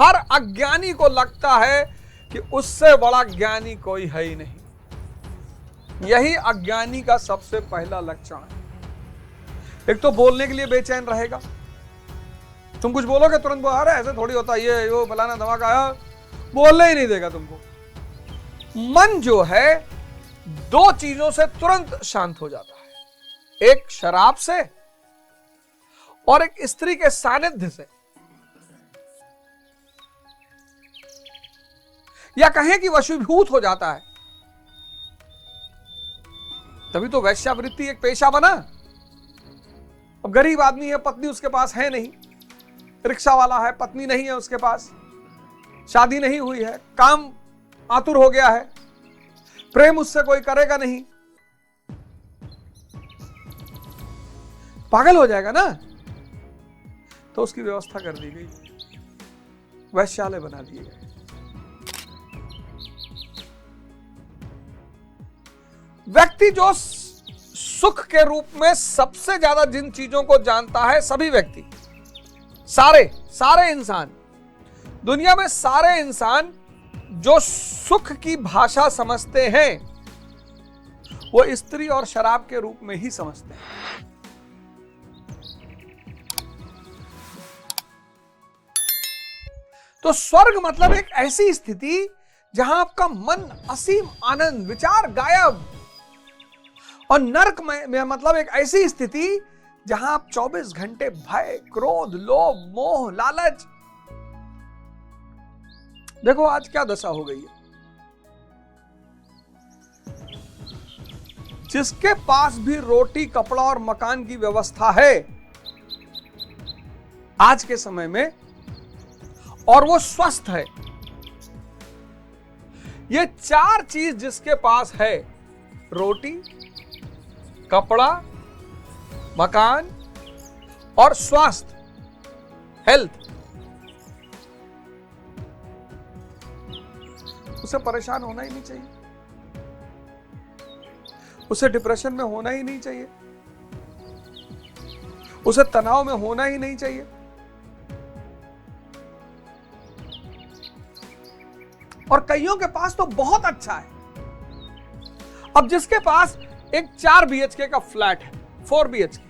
हर अज्ञानी को लगता है कि उससे बड़ा ज्ञानी कोई है ही नहीं। यही अज्ञानी का सबसे पहला लक्षण है। एक तो बोलने के लिए बेचैन रहेगा, तुम कुछ बोलोगे तुरंत बोल, अरे ऐसे थोड़ी होता, ये वो फलाना धमाका आया, बोलने ही नहीं देगा तुमको। मन जो है दो चीजों से तुरंत शांत हो जाता है, एक शराब से और एक स्त्री के सानिध्य से, या कहें कि वशीभूत हो जाता है। तभी तो वैश्यावृत्ति एक पेशा बना। अब गरीब आदमी है, पत्नी उसके पास है नहीं, रिक्शा वाला है, पत्नी नहीं है उसके पास, शादी नहीं हुई है, काम आतुर हो गया है, प्रेम उससे कोई करेगा नहीं, पागल हो जाएगा ना। तो उसकी व्यवस्था कर दी गई, वैश्यालय बना दिए गए। व्यक्ति जो सुख के रूप में सबसे ज्यादा जिन चीजों को जानता है, सभी व्यक्ति, सारे इंसान, दुनिया में सारे इंसान जो सुख की भाषा समझते हैं वो स्त्री और शराब के रूप में ही समझते हैं। तो स्वर्ग मतलब एक ऐसी स्थिति जहां आपका मन असीम आनंद, विचार गायब, और नर्क में मतलब एक ऐसी स्थिति जहां आप 24 घंटे भय, क्रोध, लोभ, मोह, लालच। देखो आज क्या दशा हो गई है। जिसके पास भी रोटी, कपड़ा और मकान की व्यवस्था है आज के समय में, और वो स्वस्थ है, ये चार चीज जिसके पास है, रोटी, कपड़ा, मकान और स्वास्थ्य, हेल्थ, उसे परेशान होना ही नहीं चाहिए, उसे डिप्रेशन में होना ही नहीं चाहिए, उसे तनाव में होना ही नहीं चाहिए। और कईयों के पास तो बहुत अच्छा है। अब जिसके पास एक 4 BHK का फ्लैट है, 4 BHK,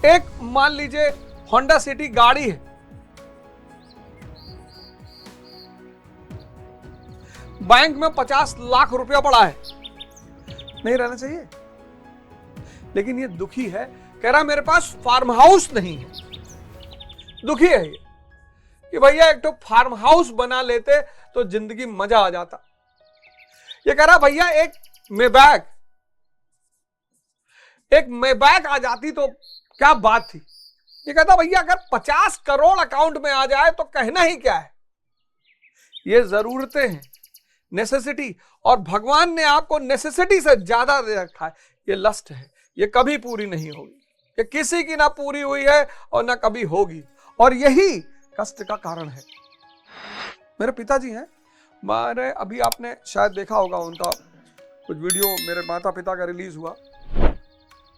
एक मान लीजिए होंडा सिटी गाड़ी है, बैंक में 50 लाख रुपया पड़ा है, नहीं रहना चाहिए। लेकिन ये दुखी है, कह रहा मेरे पास फार्म हाउस नहीं है। दुखी है ये कि भैया एक तो फार्म हाउस बना लेते तो जिंदगी मजा आ जाता। ये कह रहा भैया एक मेबैक आ जाती तो क्या बात थी। ये कहता भैया अगर 50 करोड़ अकाउंट में आ जाए तो कहना ही क्या है। ये जरूरतें हैं, नेसेसिटी, और भगवान ने आपको नेसेसिटी से ज्यादा दे रखा है। ये लस्ट है, ये कभी पूरी नहीं होगी, ये किसी की ना पूरी हुई है और ना कभी होगी, और यही कष्ट का कारण है। मेरे पिताजी हैं, मारे अभी आपने शायद देखा होगा उनका कुछ वीडियो, मेरे माता पिता का रिलीज हुआ,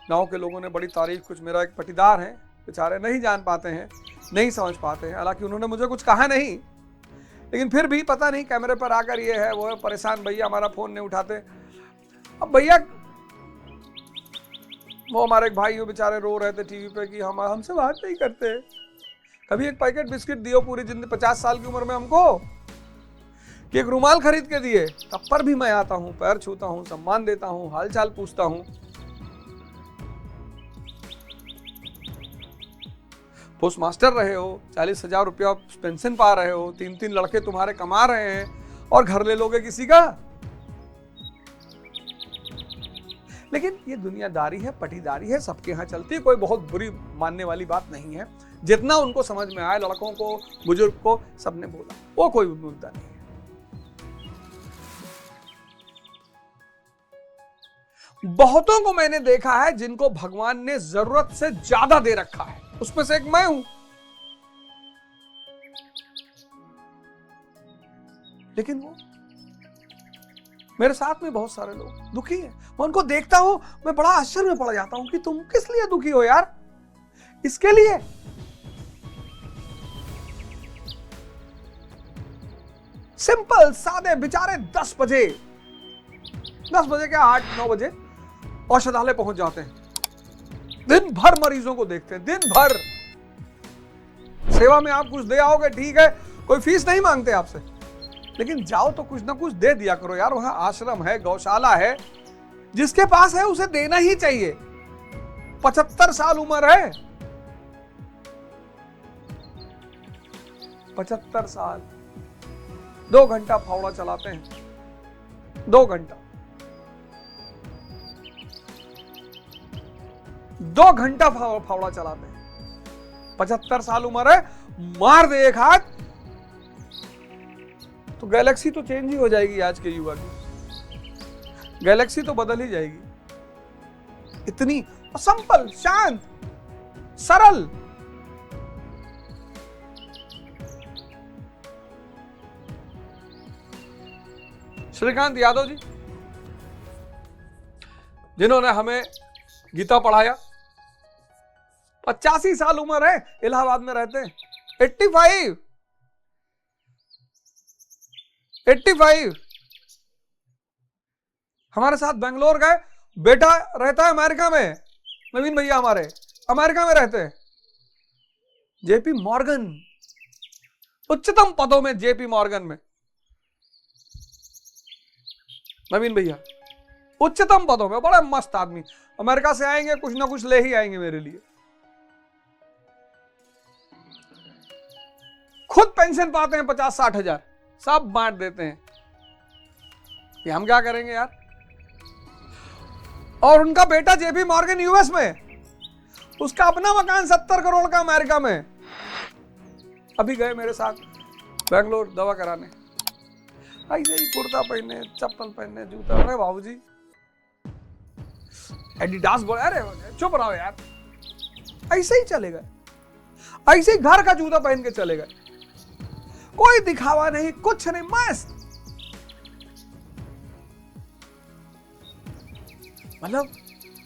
गांव के लोगों ने बड़ी तारीफ। कुछ मेरा एक पटीदार है, बेचारे नहीं जान पाते हैं, नहीं समझ पाते हैं, हालांकि उन्होंने मुझे कुछ कहा नहीं, लेकिन फिर भी पता नहीं कैमरे पर आकर ये है वो है, परेशान भैया हमारा फोन नहीं उठाते। अब भैया वो हमारे एक भाई हो, बेचारे रो रहे थे टीवी पे कि हम हमसे बात नहीं करते, कभी एक पैकेट बिस्किट दियो पूरी जिंदगी 50 साल की उम्र में हमको, कि एक रुमाल खरीद के दिए, तब पर भी मैं आता हूं, पैर छूता हूं, सम्मान देता हूं, हालचाल पूछता हूं। पोस्ट मास्टर रहे हो, 40,000 रुपया पेंशन पा रहे हो, 3-3 लड़के तुम्हारे कमा रहे हैं, और घर ले लोगे किसी का। लेकिन ये दुनियादारी है, पटीदारी है, सबके यहां चलती है, कोई बहुत बुरी मानने वाली बात नहीं है। जितना उनको समझ में आए, लड़कों को, बुजुर्ग को, सबने बोला, वो कोई मुद्दा नहीं है। बहुतों को मैंने देखा है जिनको भगवान ने जरूरत से ज्यादा दे रखा है, उसमें से एक मैं हूं। लेकिन वो मेरे साथ में बहुत सारे लोग दुखी हैं। मैं उनको देखता हूं, मैं बड़ा आश्चर्य में पड़ जाता हूं कि तुम किस लिए दुखी हो यार। इसके लिए सिंपल सादे बेचारे 10 बजे क्या 8-9 बजे औषधालय पहुंच जाते हैं, दिन भर मरीजों को देखते हैं, दिन भर सेवा में आप कुछ दे आओगे ठीक है, कोई फीस नहीं मांगते आपसे, लेकिन जाओ तो कुछ ना कुछ दे दिया करो यार। वहां आश्रम है, गौशाला है, जिसके पास है उसे देना ही चाहिए। 75 साल उम्र है, 75 साल, 2 घंटा फावड़ा चलाते हैं, 2 घंटा 2 घंटा फावड़ा चलाते हैं। 75 साल उम्र है, मार दे एक हाथ तो गैलेक्सी तो चेंज ही हो जाएगी। आज के युवा की गैलेक्सी तो बदल ही जाएगी। इतनी सिंपल, शांत, सरल। श्रीकांत यादव जी, जिन्होंने हमें गीता पढ़ाया, 85 साल उम्र है, इलाहाबाद में रहते हैं। 85 हमारे साथ बेंगलोर गए, बेटा रहता है अमेरिका में, नवीन भैया हमारे अमेरिका में रहते हैं। जेपी मॉर्गन, उच्चतम पदों में जेपी मॉर्गन में नवीन भैया, उच्चतम पदों में, बड़ा मस्त आदमी। अमेरिका से आएंगे कुछ ना कुछ ले ही आएंगे मेरे लिए। खुद पेंशन पाते हैं 50-60 हजार, सब बांट देते हैं। ये हम क्या करेंगे यार। और उनका बेटा जेपी मॉर्गन यूएस में, उसका अपना मकान 70 करोड़ का अमेरिका में। अभी गए मेरे साथ बेंगलोर दवा कराने, ऐसे ही कुर्ता पहने, चप्पल पहने, जूता। अरे बाबूजी एडिडास बोले, अरे चुप रहो यार, ऐसे ही चले गए, ऐसे ही घर का जूता पहन के चले गए, कोई दिखावा नहीं, कुछ नहीं, मस्त। मतलब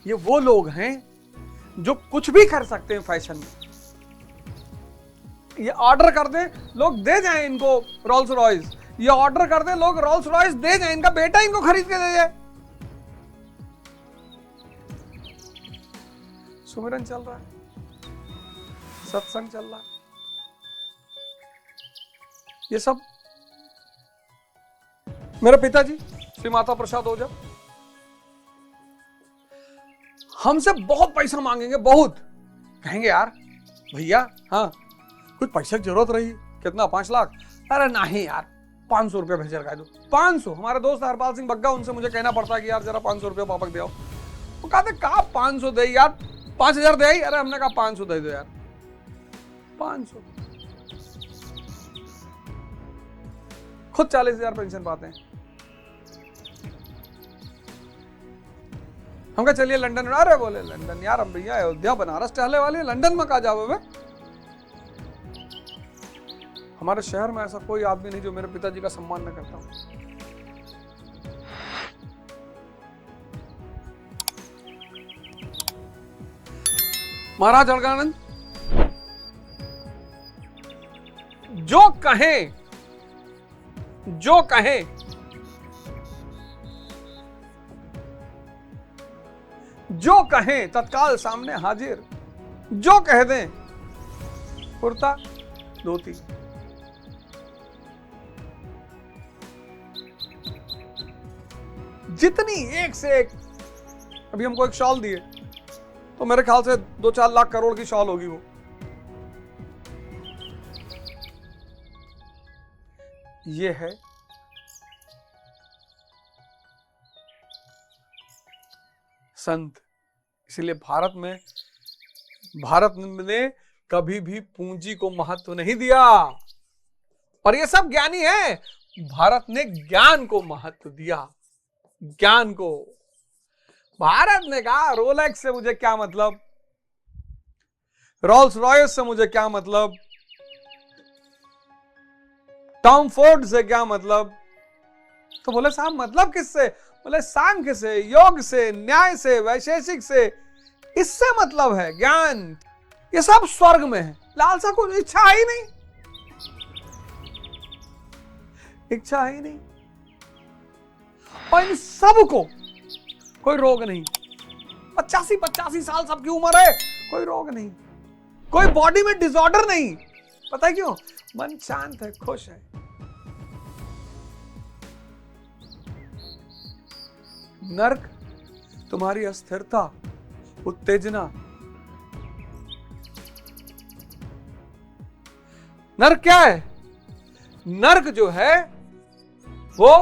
ये वो लोग हैं जो कुछ भी कर सकते हैं फैशन में। ये ऑर्डर कर दे लोग दे जाएं इनको रोल्स रॉयस, ये ऑर्डर कर दे लोग रोल्स रॉयस दे जाएं, इनका बेटा इनको खरीद के दे जाए। सुमिरन चल रहा है, सत्संग चल रहा है, ये सब मेरे पिताजी श्री माता प्रसाद ओझा हमसे बहुत पैसा मांगेंगे, बहुत कहेंगे यार भैया, हाँ कुछ पैसे की जरूरत रही, कितना 5 लाख, अरे नहीं यार 500 रुपया भेज लगा दो। 500, हमारे दोस्त हरपाल सिंह बग्गा, उनसे मुझे कहना पड़ता है कि यार जरा 500 रुपया पापा दे आओ। वो कहते कहा 500 दे यार, 5000 दे आई, अरे हमने कहा 500 दे दो यार। 500, खुद 40,000 पेंशन पाते हैं। हम कहा चलिए लंदन, अरे बोले लंदन यार हम भैया अयोध्या बनारस टहले वाले, लंदन में कहा जाओ बे। हमारे शहर में ऐसा कोई आदमी नहीं जो मेरे पिताजी का सम्मान न करता हो। महाराज अलगानंद जो कहें, जो कहें, जो कहें तत्काल सामने हाजिर, जो कह दें, कुर्ता धोती। जितनी एक से एक, अभी हमको एक शॉल दिए तो मेरे ख्याल से 2-4 लाख करोड़ की शॉल होगी वो। ये है संत। इसलिए भारत ने कभी भी पूंजी को महत्व नहीं दिया, और ये सब ज्ञानी है। भारत ने ज्ञान को महत्व दिया, ज्ञान को। भारत ने कहा रोलेक्स से मुझे क्या मतलब, रोल्स रॉयस से मुझे क्या मतलब, टॉम फोर्ड से क्या मतलब। तो बोले साहब मतलब किससे? बोले सांख्य से, योग से, न्याय से, वैशेषिक से, इससे मतलब है ज्ञान। ये सब स्वर्ग में है, लालसा कुछ इच्छा ही नहीं। इच्छा है ही नहीं। और इन सबको कोई रोग नहीं, 85 साल सबकी उम्र है, कोई रोग नहीं, कोई बॉडी में डिसऑर्डर नहीं। पता है क्यों? मन शांत है, खुश है। नर्क तुम्हारी अस्थिरता, उत्तेजना। नर्क क्या है? नर्क जो है वो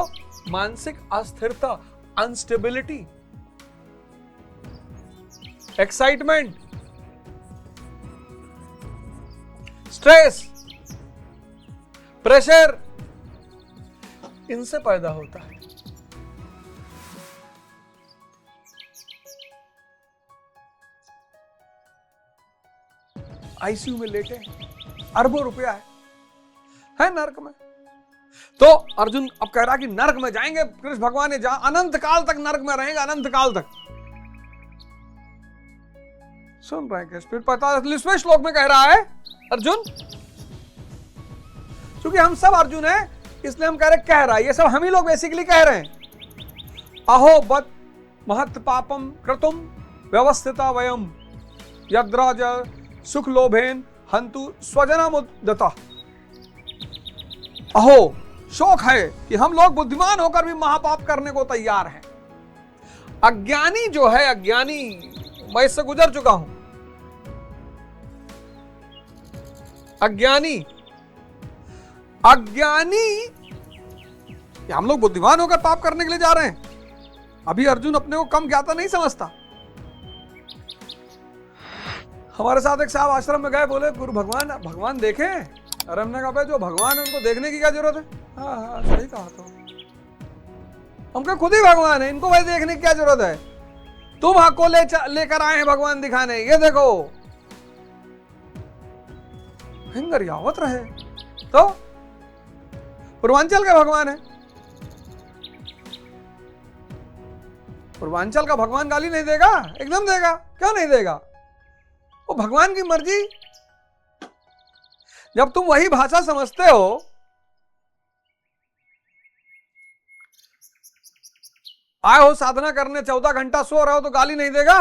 मानसिक अस्थिरता, अनस्टेबिलिटी, एक्साइटमेंट, स्ट्रेस, प्रेशर, इनसे पैदा होता है। आईसीयू में लेटे, अरबों रुपया है नर्क में। तो अर्जुन अब कह रहा कि नर्क में जाएंगे, कृष्ण भगवान ने जहां अनंत काल तक नर्क में रहेंगे, अनंत काल तक। सुन रहे हैं? फिर 45वें श्लोक में कह रहा है अर्जुन, क्योंकि हम सब अर्जुन है इसलिए हम कह रहे कह रहा है, ये सब हम ही लोग बेसिकली कह रहे हैं। अहो बत महत् पापम कृतुम व्यवस्थिता वयम यद्राज सुख लोभेन हंतु स्वजनमुद्यता। अहो, शोक है कि हम लोग बुद्धिमान होकर भी महापाप करने को तैयार हैं। अज्ञानी जो है, अज्ञानी, मैं इससे गुजर चुका हूं। अज्ञानी हम लोग बुद्धिमान होकर पाप करने के लिए जा रहे हैं। अभी अर्जुन अपने को कम ज्ञाता नहीं समझता। हमारे साथ एक साहब आश्रम में गए, बोले गुरु भगवान देखे। अरे हमने कहा जो भगवान है उनको देखने की क्या जरूरत है? हाँ सही कहा। तो हमको खुद ही भगवान है, इनको भाई देखने की क्या जरूरत है? तुम हमको लेकर आए हैं भगवान दिखाने, ये देखो। हिंगर यावत रहे तो पूर्वांचल का भगवान है। पूर्वांचल का भगवान गाली नहीं देगा? एकदम देगा। क्यों नहीं देगा? वो भगवान की मर्जी। जब तुम वही भाषा समझते हो, आए हो साधना करने, 14 घंटा सो रहे हो तो गाली नहीं देगा?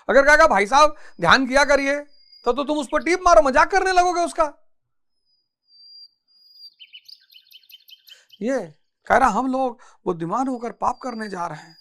अगर कहेगा भाई साहब ध्यान किया करिए, तो तुम उस पर टीप मारो, मजाक करने लगोगे उसका। ये कह रहा हम लोग बुद्धिमान होकर पाप करने जा रहे हैं।